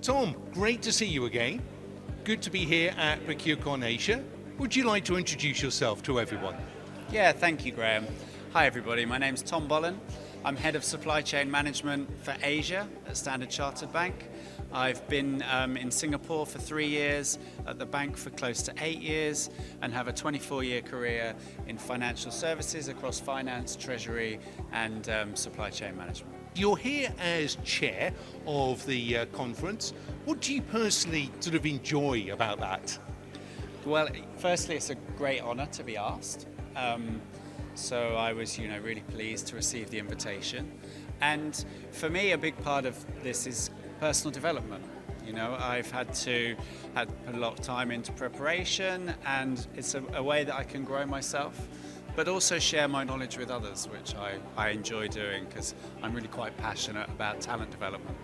Tom, great to see you again. Good to be here at ProcureCon Asia. Would you like to introduce yourself to everyone? Yeah, thank you, Graham. Hi, everybody. My name's Tom Bollen. I'm Head of Supply Chain Management for Asia at Standard Chartered Bank. I've been in Singapore for 3 years, at the bank for close to 8 years, and have a 24-year career in financial services across finance, treasury, and supply chain management. You're here as chair of the conference. What do you personally sort of enjoy about that? Well, firstly, it's a great honour to be asked. So I was, really pleased to receive the invitation. And for me, a big part of this is personal development. I've had to put a lot of time into preparation, and it's a way that I can grow myself, but also share my knowledge with others, which I enjoy doing because I'm really quite passionate about talent development.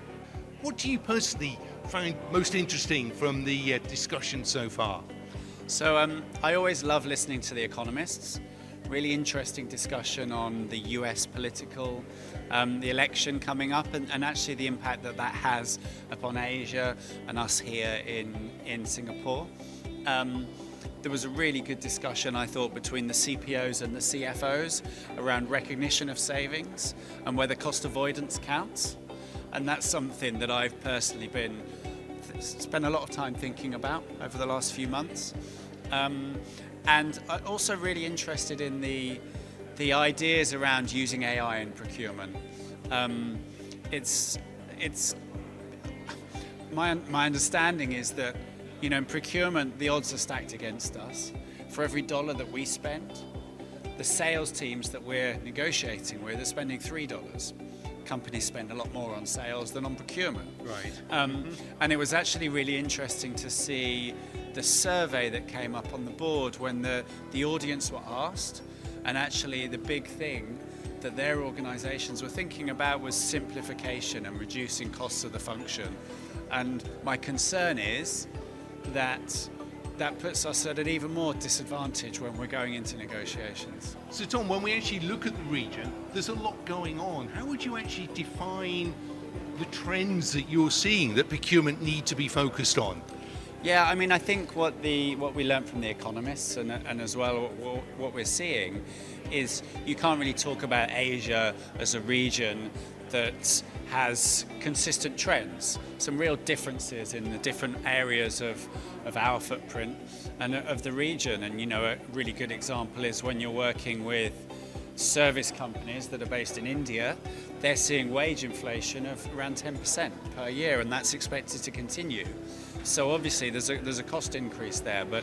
What do you personally find most interesting from the discussion so far? So I always love listening to the economists. Really interesting discussion on the US political, the election coming up, and actually the impact that has upon Asia and us here in Singapore. There was a really good discussion, I thought, between the CPOs and the CFOs around recognition of savings and whether cost avoidance counts. And that's something that I've personally spent a lot of time thinking about over the last few months. And I'm also really interested in the ideas around using AI in procurement. My understanding is that, in procurement, the odds are stacked against us. For every dollar that we spend, the sales teams that we're negotiating with are spending $3. Companies spend a lot more on sales than on procurement. Right. And it was actually really interesting to see the survey that came up on the board when the audience were asked, and actually the big thing that their organizations were thinking about was simplification and reducing costs of the function. And my concern is that puts us at an even more disadvantage when we're going into negotiations. So Tom, when we actually look at the region, there's a lot going on. How would you actually define the trends that you're seeing that procurement need to be focused on? Yeah, I think what we learned from the economists and as well what we're seeing is you can't really talk about Asia as a region that has consistent trends, some real differences in the different areas of our footprint and of the region. And a really good example is when you're working with service companies that are based in India, they're seeing wage inflation of around 10% per year, and that's expected to continue. So obviously there's a cost increase there, but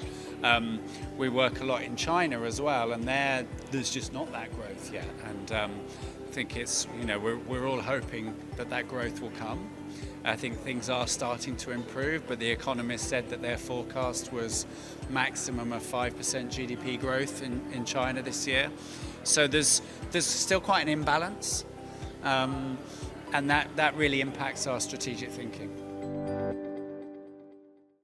we work a lot in China as well, and there's just not that growth yet. And I think it's, we're all hoping that growth will come. I think things are starting to improve, but the economist said that their forecast was maximum of 5% GDP growth in China this year. So there's still quite an imbalance, and that really impacts our strategic thinking.